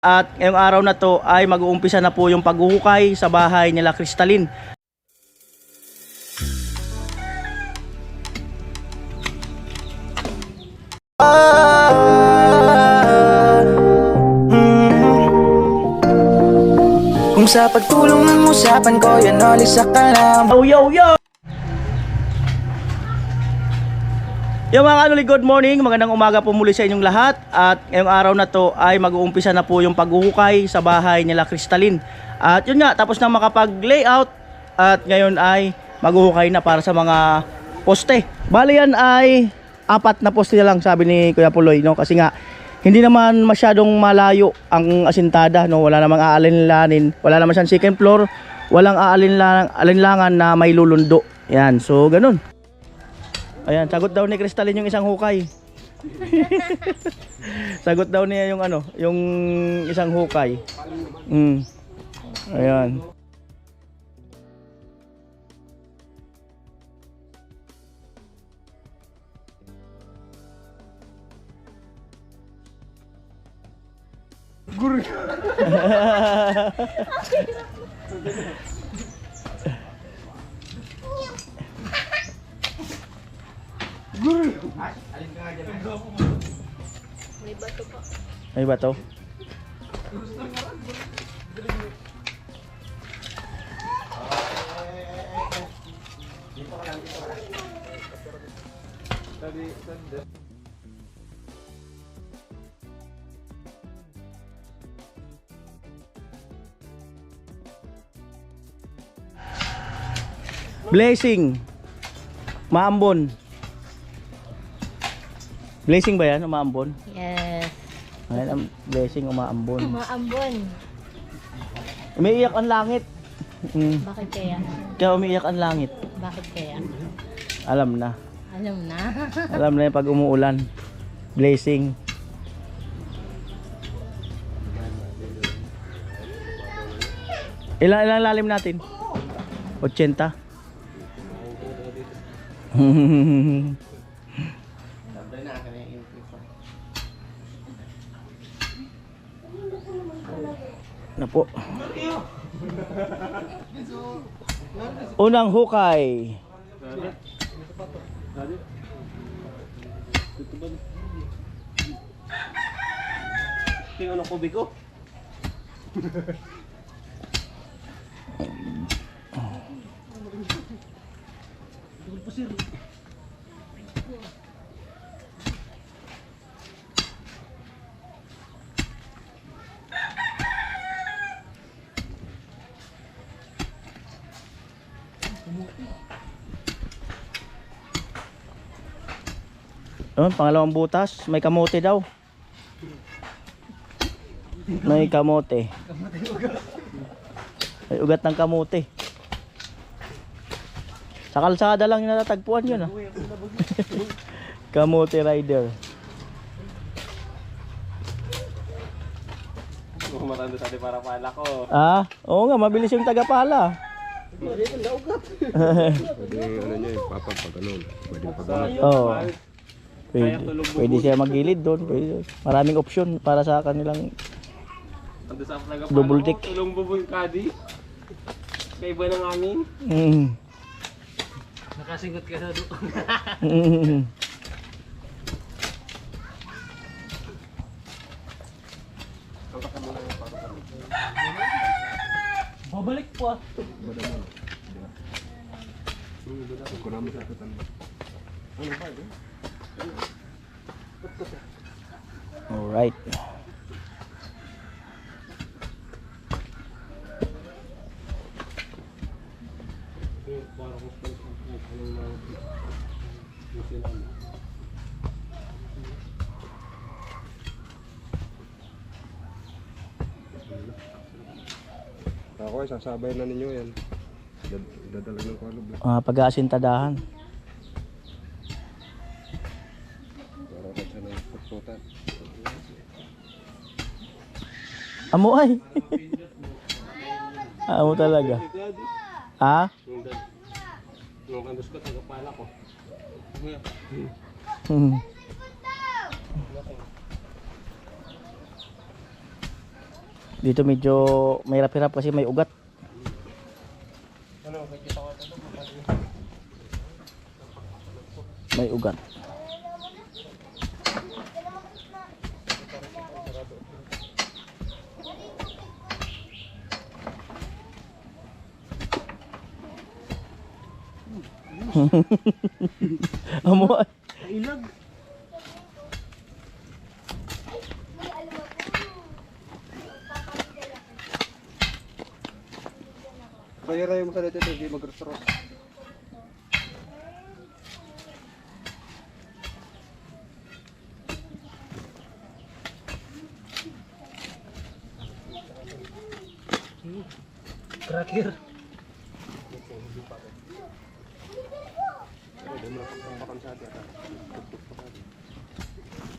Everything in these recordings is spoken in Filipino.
At ngayong araw na to ay mag-uumpisa na po yung paghuhukay sa bahay nila Crystalline. Kung sa pagtulong ng usapan ko, yan alis sa kalam. Yo! Yung mga kanuli, good morning, magandang umaga po muli sa inyong lahat. At ngayong araw na to ay mag-uumpisa na po yung paghuhukay sa bahay nila Crystalline. At yun nga, tapos na makapag-layout. At ngayon ay maghuhukay na para sa mga poste. Bali yan ay 4 na poste na lang, sabi ni Kuya Puloy, no? Kasi nga hindi naman masyadong malayo ang asintada, no? Wala namang aalinlanin, wala naman siyang second floor, walang aalinlangan na may lulundo. Yan, so ganun. Ayan, sagot daw ni Crystalline yung isang hukay. Sagot daw niya yung ano, yung isang hukay. Ayan. May bato pa. May bato. Blessing Maambon. Blessing ba yan? Umaambon? Yes. Ayan ang blessing umaambon. Maambon. Umiiyak ang langit. Bakit kaya? Kaya umiiyak ang langit. Bakit kaya? Alam na. Alam na. Alam na yung pag umuulan. Blessing. Ilang lalim natin? 80. Na po. Unang hukay. Tingnan ang kubik ko. Pangalawang butas, may kamote daw. May kamote. May ugat ng kamote. Sa kalsada lang yung natatagpuan yun, ah. Kamote rider. Matanda sa para pala ko. Ah, oo nga, mabilis yung tagapala. Pwede ano niya, papag pag ano, pwede pag Oo. Pwede siya magilid doon. Maraming option para sa kanilang Ando sa plaga pa. double tick. Tulong bubong kadi. Kaiba ng amin. Nakasingot ka sa doon. Babalik po, ah. Alright. Ako ay sasabay na ninyo yan. Dadalag ng kwalo. Pag-aasintadahan. Para ka siya ng pagputan. Amo ay. Amo talaga. Ah? Nung kandos ko, tagapala ko. Dito medyo may hirap-hirap kasi may ugat. Ano, kikita ko ito. May ugat. Amo. Ilag. Kaya mo sa dito, hindi mag-restro. Cracker.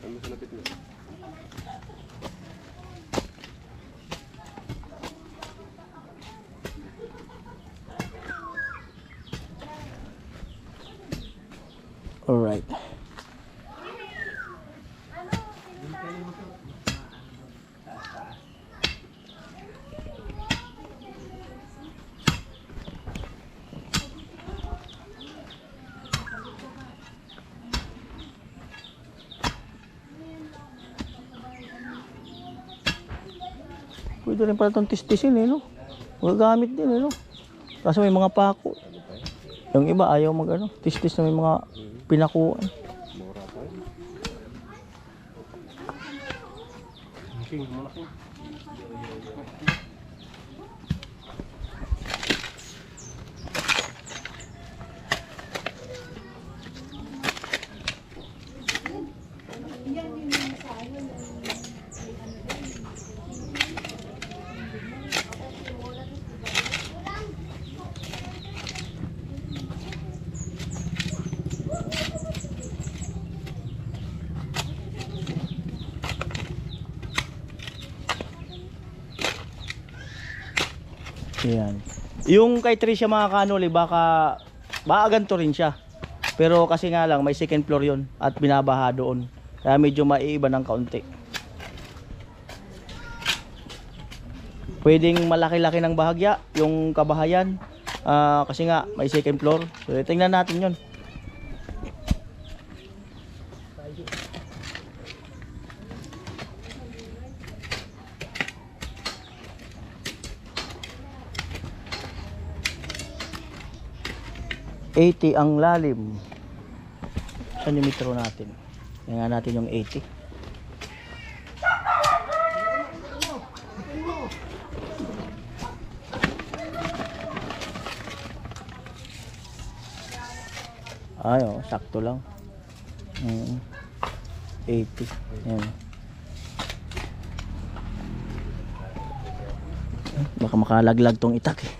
Ano sa lapit mo? Alright. Pwede rin pala itong tistisin eh, no? Magagamit din eh, no? Kaso may mga pako. Yung iba ayaw mag ano, tistis na may mga pinakuan. Mura pa yun. Malaki. Yan. Yung kay Tricia mga kanoli, baka ganito rin siya. Pero kasi nga lang may second floor yon at binabaha doon. Kaya medyo maiiba ng kaunti. Pwedeng malaki-laki ng bahagya yung kabahayan. Kasi nga may second floor. So tingnan natin yon. $80 ang lalim. Saan yung metro natin? Tingnan natin yung 80. Ay, oh, sakto lang. 80. Yan. Baka makalaglag tong itak eh.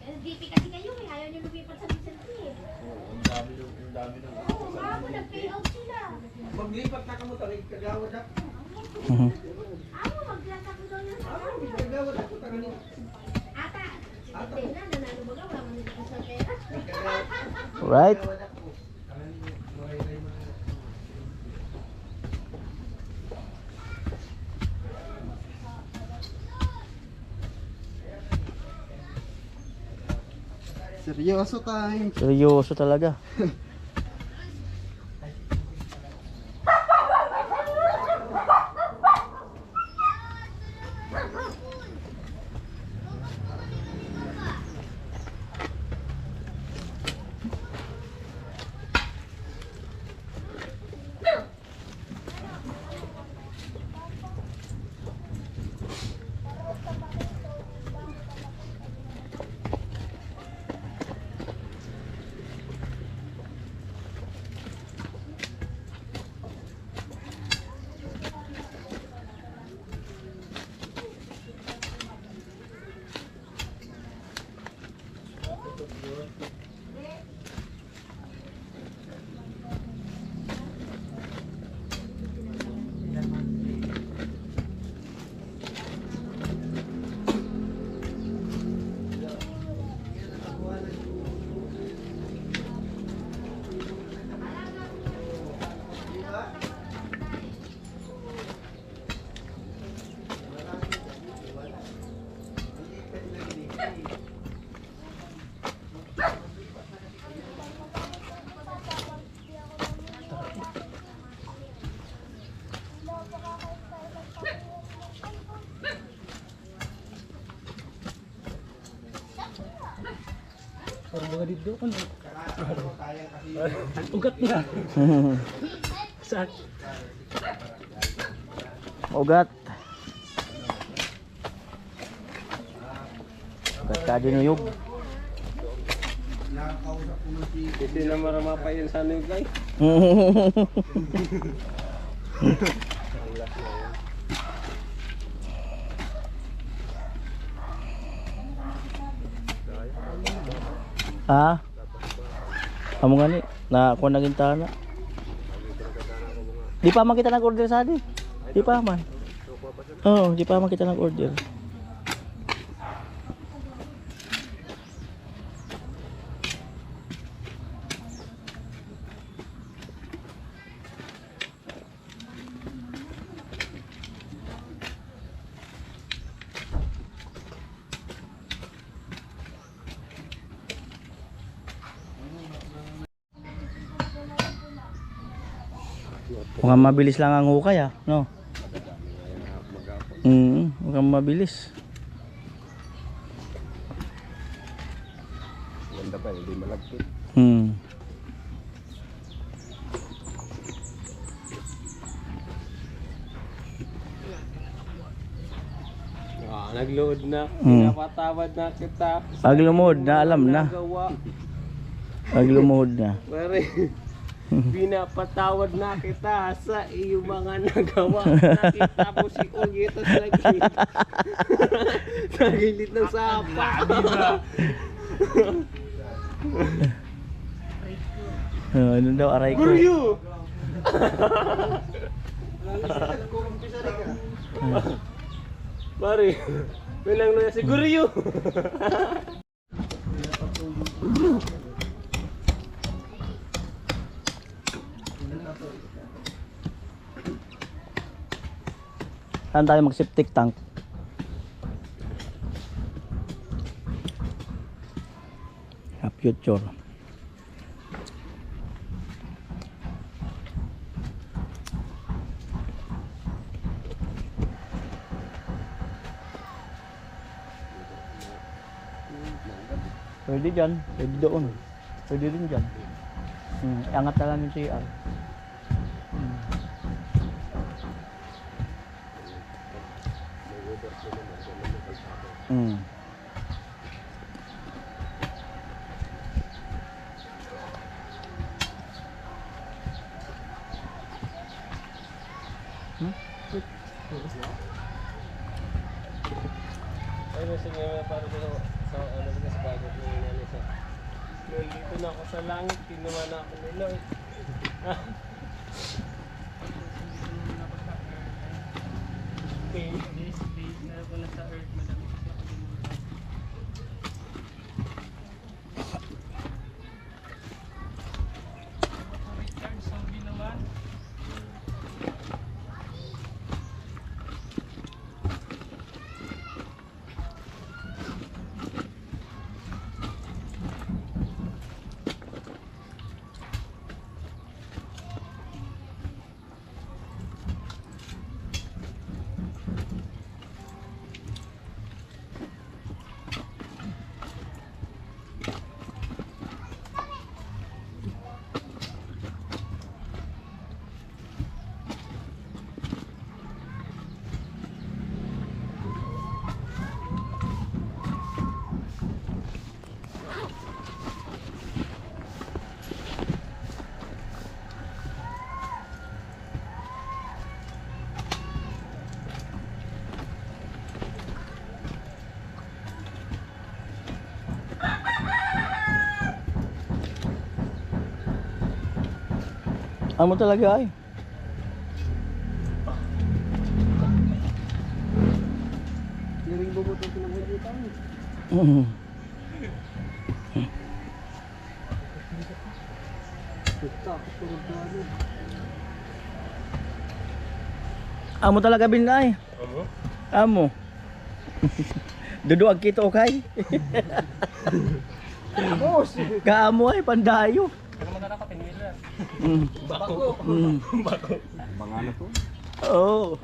LDP kasi kayo, eh. Ayaw nyo lumipat sa Vicente. Ang dami na. Oo, nag-payout sila. Maglipat na kamo tayo kagawad ako. Ako, maglata ko daw ng Kagawad ako tangan. Ata, si Vicente na, nanalo ba ka? Wala man nito sa pera. Right? Seryoso time. Seryoso talaga. mga dito. Ugat na. Saan? Ugat. Ugat ka dinuyog. Hindi na marama pa yun sa ano yung guys. Ha? Amo nga ni, na ako naging tana. Di pa man kita nag-order sa di. Di pa man. Oo, di pa man kita nag-order. Mukhang mabilis lang ang hukay ah, no? Mukhang mabilis. Ganda pa, hindi malagkit. Nag-load na. Pinapatawad na kita. Pag lumuhod na, alam na. Nagawa. Pag lumuhod na. Pare, pinapatawad na kita sa iyong mga nagawa. Nakita mo si Ugitas sa gilid. Sa gilid ng sapa. Ano daw aray ko? Guryo! Pare, bilang na si Guryo! Saan tayo mag-septic tank? Future. Pwede dyan, pwede doon. Pwede din dyan. Angat na lang yung CR. Ay, nasa nga para sa ano ba sa bagot ng inali sa. Nandito na ako sa langit, kinuha na ako ni Lord. Base na ako na sa earth, madami kasi ako Amo talaga ay. Galing bubot ang pinagbubutan. Amo talaga binay. Amo. Duduag kito okay. Kaamo ay pandayo. Ano maganda ka pinwila? Bako. Mga na to. Oo.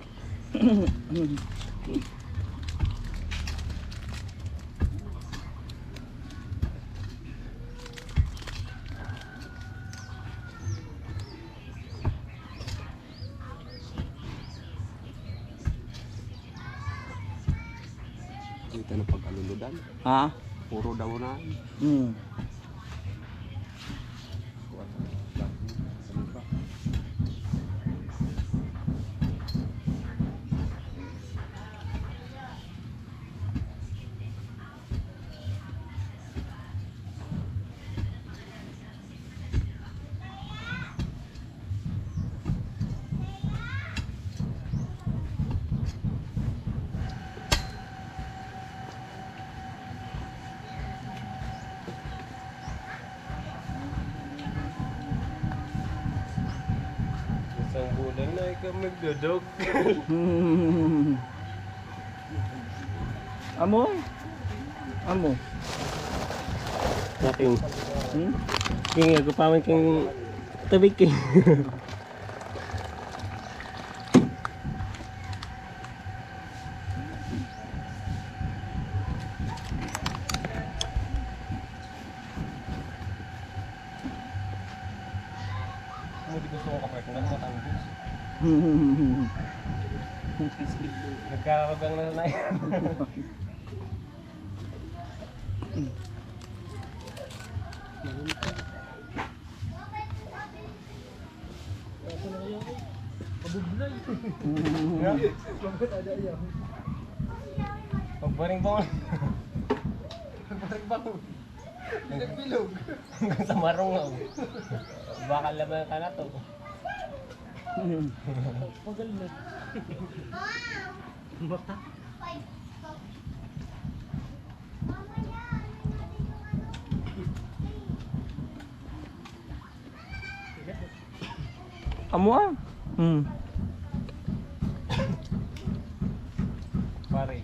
Dito na pag-aluludan. Ha? Puro daw na. Hmm. Isang bulan na ikaw magdodog. Amo? Amo? Naking. Hmm? King, ako pa man king tabig king. Hindi gusto ko kapag kung matanggus. Nagkakagang na na yan. Pagbaring ba mo? Pagbaring ba mo? Nagbilog. Hanggang sa marong nga. Baka laban ka na to. Magalit. Bata. Amo ah. Hmm. Pare.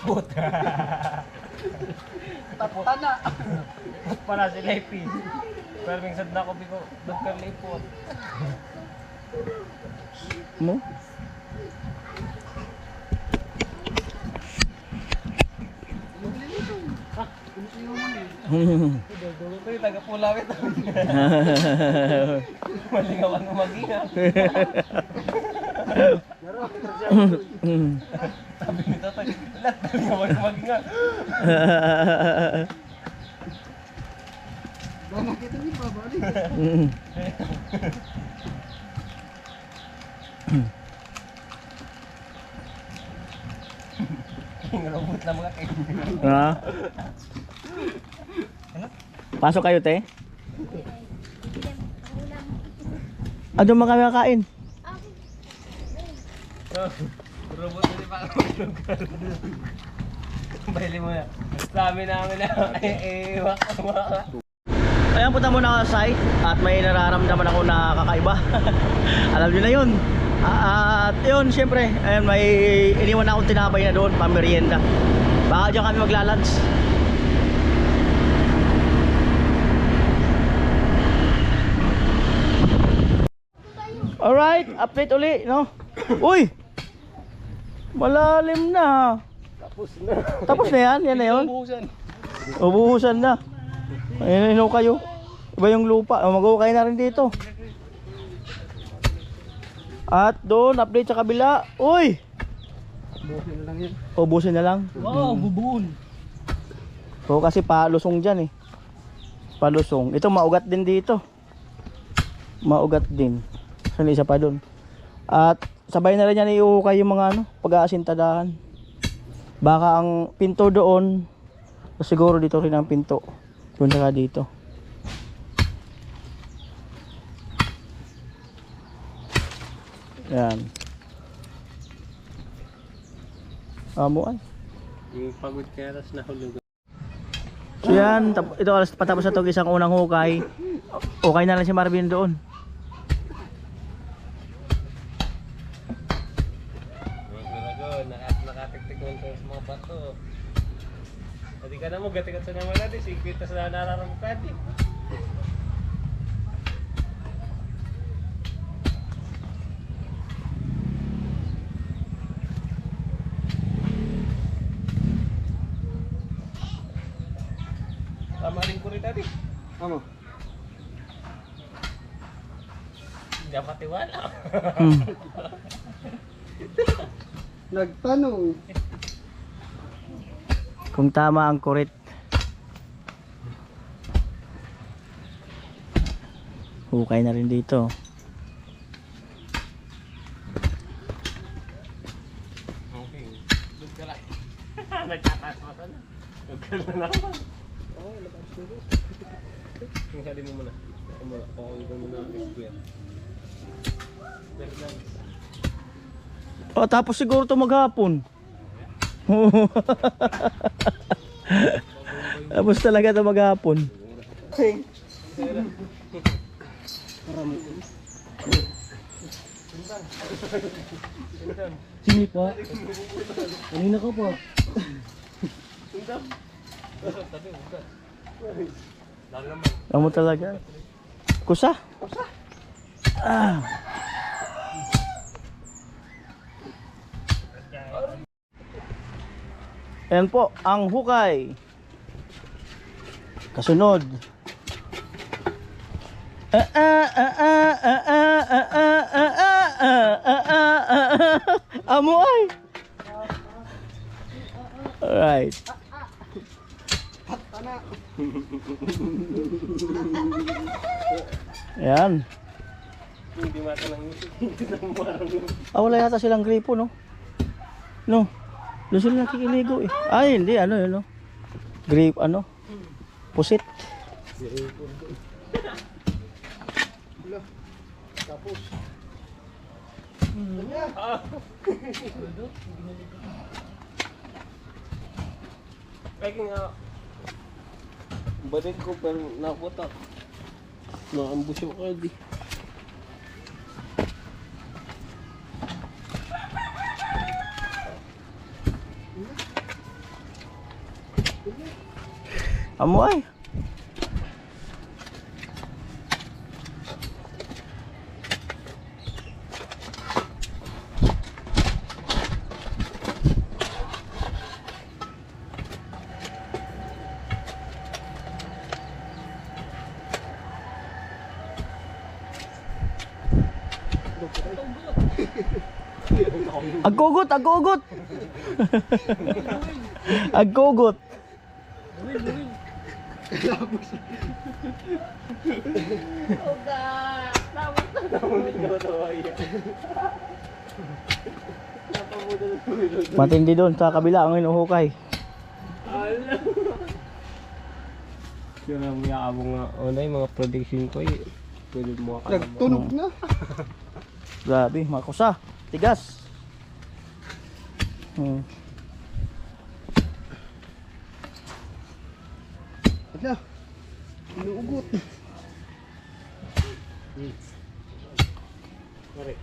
Puta. Tapos na. Para si Lepi. Pero minsan na ko biko nagkalipot. Mo? Dugo ko yung taga-pulawit. Malingawan mo mag-ingat. Sabi nito, lahat malingawan mo mag-ingat. Robot na mga kayo. Ha? Pasok kayo, te. Ano mga kami kakain? Robot na di pa ako lugar. Baili mo na. Sabi namin na, waka. Ayan, punta muna ako sa site at may nararamdaman ako na kakaiba. Alam niyo na yun. At yun, syempre, ayun, may iniwan na akong tinapay na doon, pamerienda. Baka dyan kami maglalunch. Alright, update uli, no? Uy! Malalim na. Tapos na. Tapos na yan, yan na yun. Ubuhusan na. Ayun kayo. Iba yung lupa. Mag-ukay na rin dito. At doon, update sa kabila. Uy! Bukin na lang yan. Ubusin na lang. Wow, bubuon. So kasi palusong dyan eh. Palusong. Ito maugat din dito. Maugat din. So isa pa doon. At sabay na rin yan iukay yung mga ano, pag-aasintadahan. Baka ang pinto doon, siguro dito rin ang pinto. Doon saka dito. Yan. Amo ay. Yung pagod kaya tas nahulog. So yan, ito alas patapos na itong isang unang hukay. Okay na lang si Marvin doon. Nakatiktik mo sa mga bato. Hindi ka na mo, gatigat sa naman natin, sigit sa nararamdaman natin. Tama rin ko rin natin. Ano? Hindi ako matiwala. Hmm. Nagtanong. Kung tama ang kurit. Hukay na rin dito. Okay. Doon ka lang. Nagkataas-taas na. Doon ka na naman. Oo, labas ko. Yung sali mo muna. Pakawin ko muna ang square. O tapos siguro ito maghapon. Tapos talaga ito maghapon. Sini pa. Kanina ka pa. Amo talaga. Kusa? Kusa. Ah. Ayan po, ang hukay. Kasunod. Amo ay. Alright. Ayan. Hindi matanang Wala yata silang gripo, no? No. Doon sila nakikiligo eh. Ay, hindi. Ano yun, no? Grip, ano? Pusit. Tapos. Kaya nga, balik ko pero naputak. Naambus yung card eh. Amo ay. Agkugot, agkugot. Agkugot. Matindi doon sa kabila ang inuhukay. Yun ang mayabong nga. Una yung mga prediction ko eh. Pwede mo ka Nagtunog na. Grabe, makusa. Tigas. Ala. Inuugot. Pare.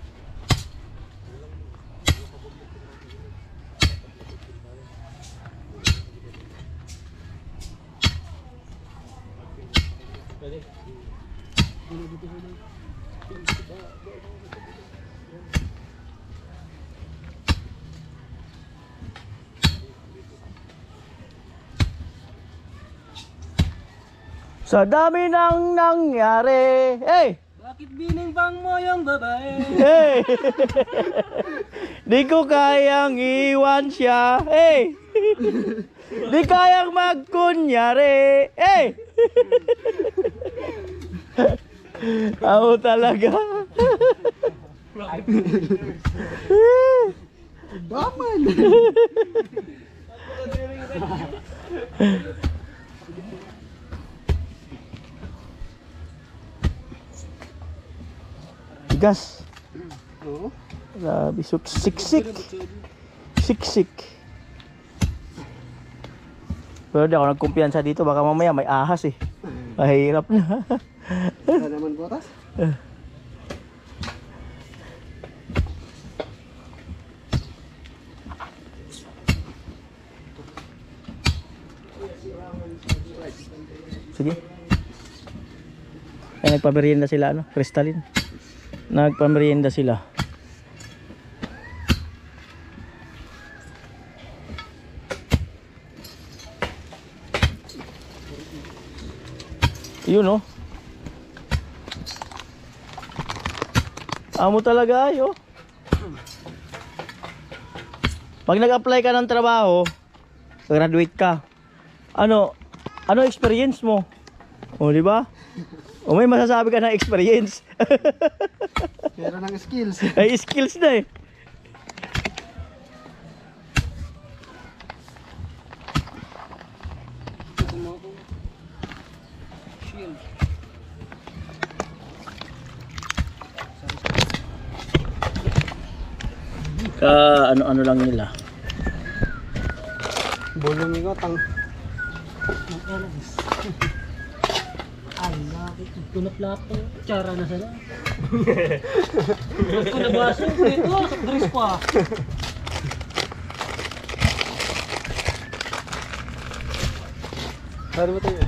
Pwede. Sa dami nang nangyari. Hey! Bakit binimbang mo yung babae? Hey! Di ko kayang iwan siya. Hey! Di kayang magkunyari. Hey! Ako talaga. Baman. Tigas. Oo. Grabe, siksik. Siksik. Pero di ako nagkumpiyansa dito. Baka mamaya may ahas eh. Mahirap na. Wala naman botas. Sige. Ay, nagpamerienda sila, ano? Crystalline. Nagpamerienda sila. Yun, oh. Amo talaga ayo. Pag nag-apply ka ng trabaho, graduate ka. Ano experience mo? O, di ba? O may masasabi ka ng experience. Pero ng skills. Ay, skills na eh. Ka ano lang nila. Bulong ko tang. Ay, bakit ito na plato? Tsara na sana. Ito na baso. Dito, sa drinks pa. Ano ba tayo?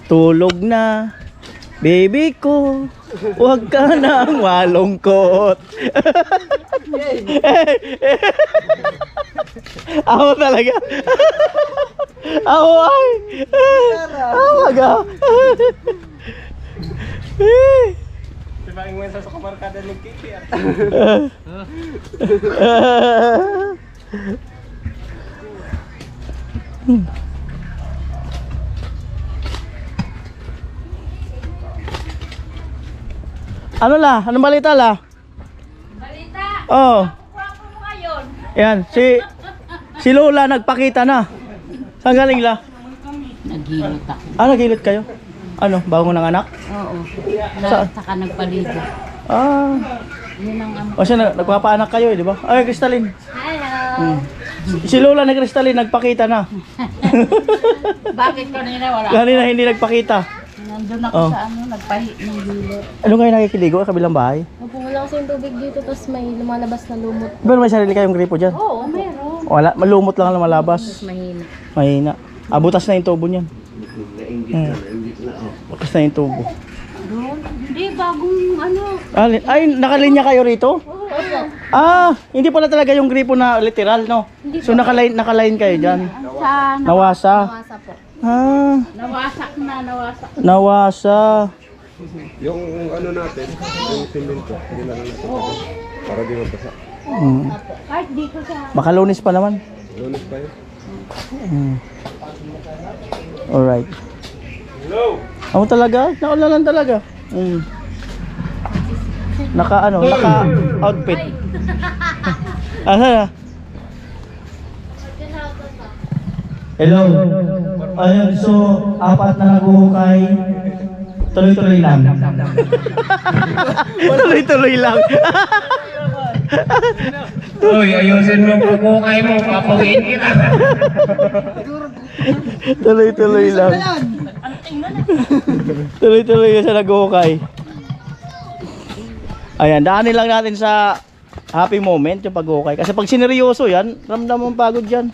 Tulog na, baby ko. Huwag ka nang malungkot. Ako talaga. Ako ay. Talaga. Diba yung sa kamarkada ng Kiki? Ano la? Anong balita la? Balita! Oh. Kwapo mo ngayon. Yan, si Lola nagpakita na. Saan galing la? Nagilot ako. Nagilot kayo? Ano, bago ng anak? Oo. Saan? Saka nagpaligo. Yun ang O siya, nagpapaanak kayo, di ba? Ay, Crystalline. Hello! Si Lola na Crystalline nagpakita na. Bakit kanina wala? Kanina hindi nagpakita. Nandun ako Oh. sa nagpahi ng gilot. Ano kayo nakikiligo sa kabilang bahay? Opo, wala kasi yung tubig dito, tapos may lumalabas na lumot. Pero may sarili kayong gripo dyan? Oo, meron. Wala, malumot lang ang lumalabas. Mahina. Mahina. Butas na yung tubo niyan. Butas na yung tubo. Doon? Hindi, bagong ano. Ay, nakalinya kayo rito? Opo. Hindi pala talaga yung gripo na literal, no? So nakalain kayo dyan. Sa Nawasa. Masa po. nawasak na, nawasak. Nawasa. Yung ano natin, yung simento, hindi na lang natin para di mabasa. Kahit dito sa... Baka Lunes pa naman. Lunes pa yun. Alright. Hello. Ako talaga? Naulalan talaga. Naka outfit. Ano na? Hello. Ayun, so apat na naguhukay. Tuloy-tuloy lang. Tuloy-tuloy lang. Uy, ayusin mo pagkukay mo, papawiin kita. Tuloy-tuloy lang. Tuloy-tuloy sa naguhukay. Ayan, daanin lang natin sa happy moment yung paghuhukay. Kasi pag sineryoso yan, ramdam mo ang pagod yan.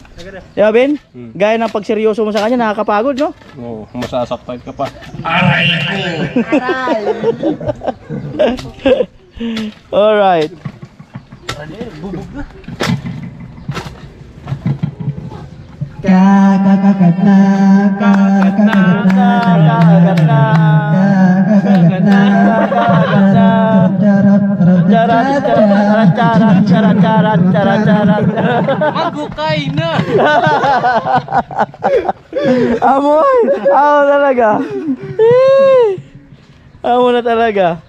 Diba, Ben? Gaya ng pag seryoso mo sa kanya, nakakapagod, no? Oo, masasaktan ka pa. Aray ko! Alright. Kakagat na, kakagat na, Kakagat na. Kakagat na. Kakagat na. Charat, charat, charat, charat, charat, charat. Magukay na! Amoy! Amo talaga. Amo na talaga.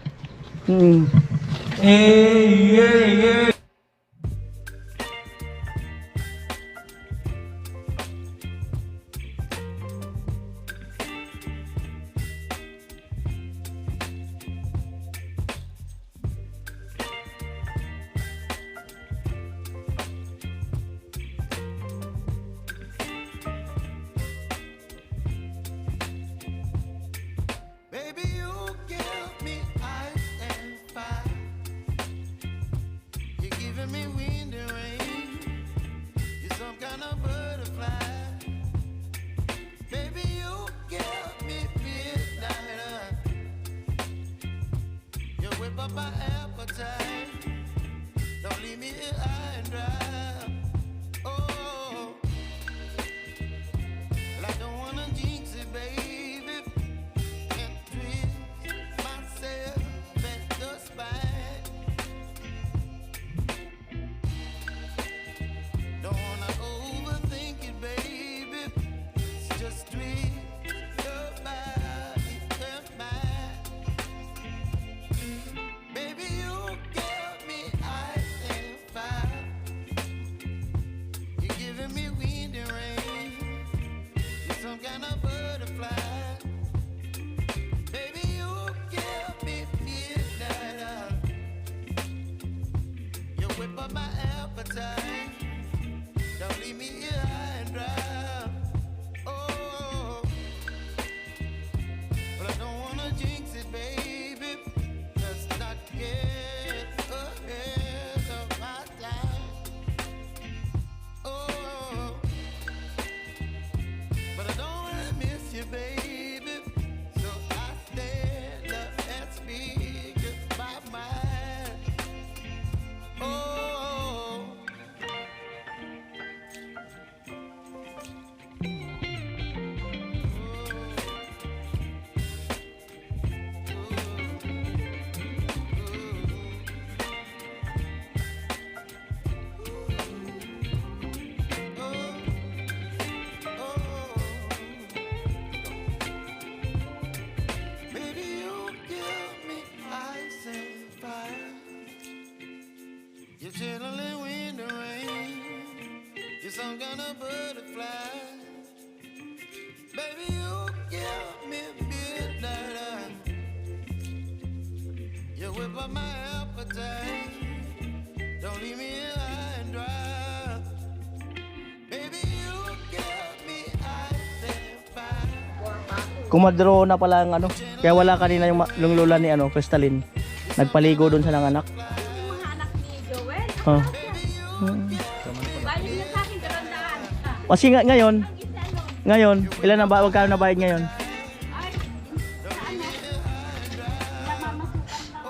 Baby, you give me ice and fire. You're giving me wind and rain. You're some kind of butterfly. Baby, you give me midnight. You whip up my appetite. Don't leave me here high and dry. Oh, well, I don't wanna jinx it, baby. Twist myself at the spine. kind of butterfly. Baby, you give me midnight. You whip up my appetite. Don't leave me here high and dry. Oh, but I don't wanna jinx it, baby. Let's not get ahead of my time. Oh, but I don't wanna miss you, baby. So I stand up and speak my mind. Oh. Baby, you give me ice and fire. You're chilling when the rain. You're some kind of butterfly. Baby, you give me midnight. You whip up my appetite. Don't leave me here high and dry. Baby, you give me ice and fire. Kumadro na pala ang ano. Kaya wala kanina yung lola ni ano, Crystalline. Nagpaligo doon sa nanganak. Yung mga anak ni Joel, Oh. bayad niya sa akin 200. Kasi ngayon, ilan na ba, magkano na bayad ngayon? Ay, sa ano? Namamasukan lang.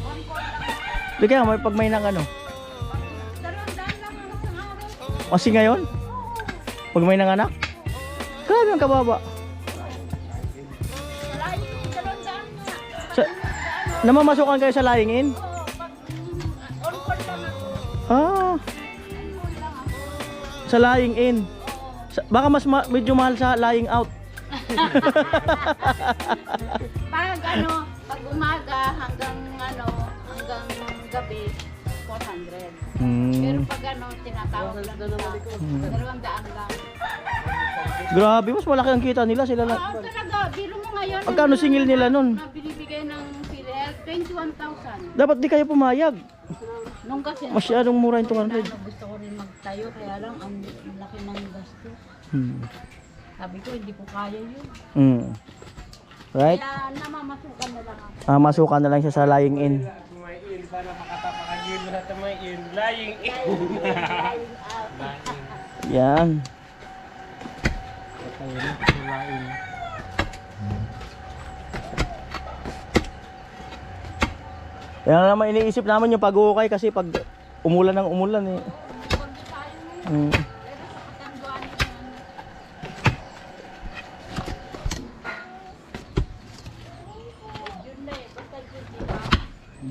On call lang. Di kaya pag may nang ano. 200 lang ang isang araw. Kasi ngayon, pag may nanganak, grabe ang kababa. Layo yung 200 nga. Sa, namamasukan kayo sa lying in? Oo, pag on call lang ako. Ah, On call lang ako. sa lying in. Baka mas medyo mahal sa lying out. Pag ano, pag umaga hanggang gabi, 400. Pero pag ano, tinatawag lang nila, 200 lang. Grabe, mas malaki ang kita nila sila Oo, lang. talaga, biro mo ngayon. Magkano singil nila nun? Na binibigay ng PhilHealth, 21,000. Dapat di kayo pumayag. Nung kasi, Masyadong mura yung 200. gusto ko rin magtayo, kaya lang ang laki ng gasto. Sabi ko, hindi ko kaya yun. Right? Kaya namamasukan na lang ako. Masukan na lang siya sa lying in. Kumain para makatapakagil mo na tumayin. Lying in. Yan. Lying. Yan naman iniisip naman yung pag-uukay kasi pag umulan ng umulan eh.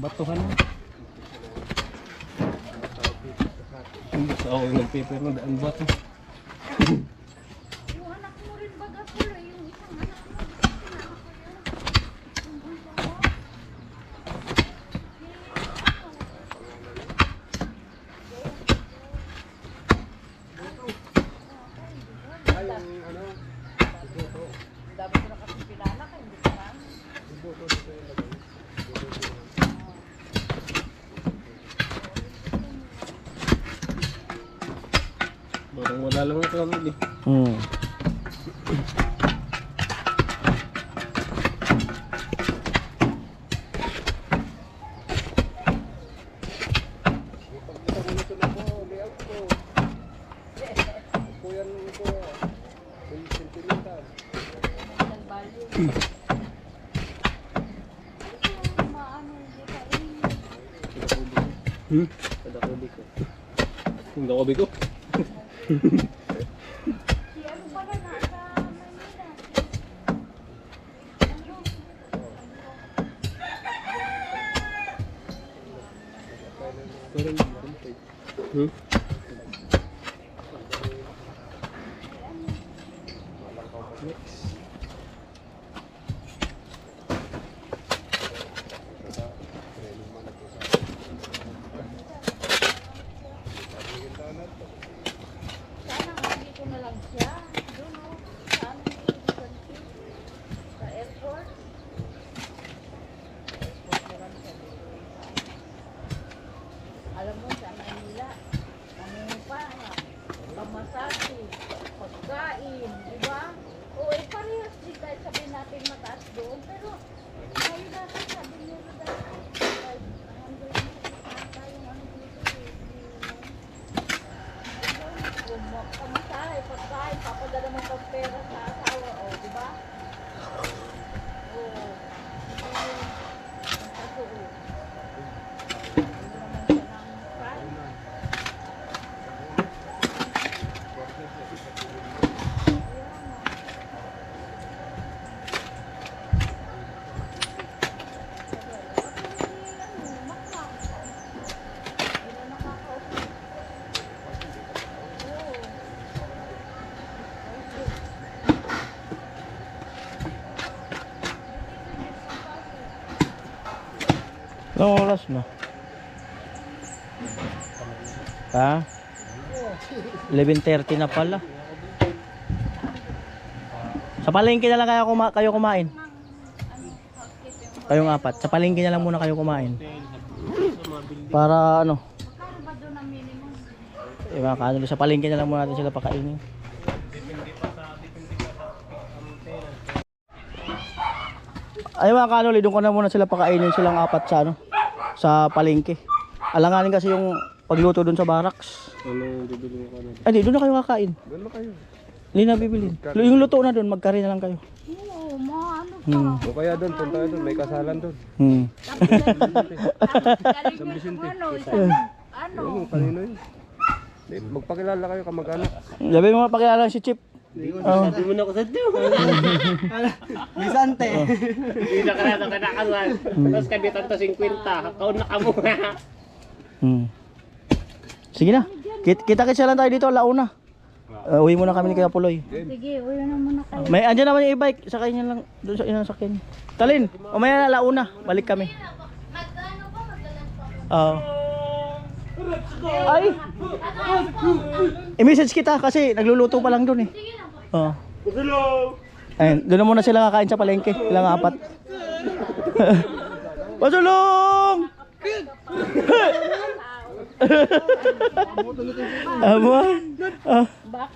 Batuhan mo. Gusto ako yung nag-paper mo daan bato. Yung anak mo rin baga pula, yung isang anak mo. Dapat ko na kasi pinala ka, hindi ka lang. Parang wala lang ito kami eh. Kada kobi ko. Kung kobi ko. Sana hindi ko na lang siya. Doon o. Sa Anong oras na? Ha? 11:30 na pala. Sa palengke na lang kayo kumain. Kayong apat. Sa palengke na lang muna kayo kumain. Para ano? Mga kanuli, sa palengke na lang muna natin sila pakainin. Ay mga kanuli, doon ko na muna sila pakainin silang apat sa ano, sa palengke. Alanganin kasi yung pagluto doon sa barracks. Ano bibili mo ka na? Ay, di, doon na kayo kakain. Doon na kayo. Hindi na bibilin. Yung luto na doon, magkari na lang kayo. Oo, ano pa. O kaya doon, punta kayo doon. May kasalan doon. Galing yung ano, isang, ano. Yung kanino yun. Magpakilala kayo kamag-anak. Sabi mo pakilala si Chip. Hindi mo na ako sa diyo. Bisante. Hindi na ka na kanakasan. Tapos kabitan to 50. Kaun na ka mo. Sige na. Kita-kitsa lang tayo dito, alauna. Uwi muna kami ni Kuya Puloy. Sige, uwi na muna kayo. May andyan naman yung e-bike, sakay niya lang doon sa inasakyan. Talin, umaya na alauna, balik kami. Oo. Ay! I-message kita kasi nagluluto pa lang doon eh. Oo. Ayun, doon na muna sila kakain sa palengke, ilang apat. Pasulong! Amon!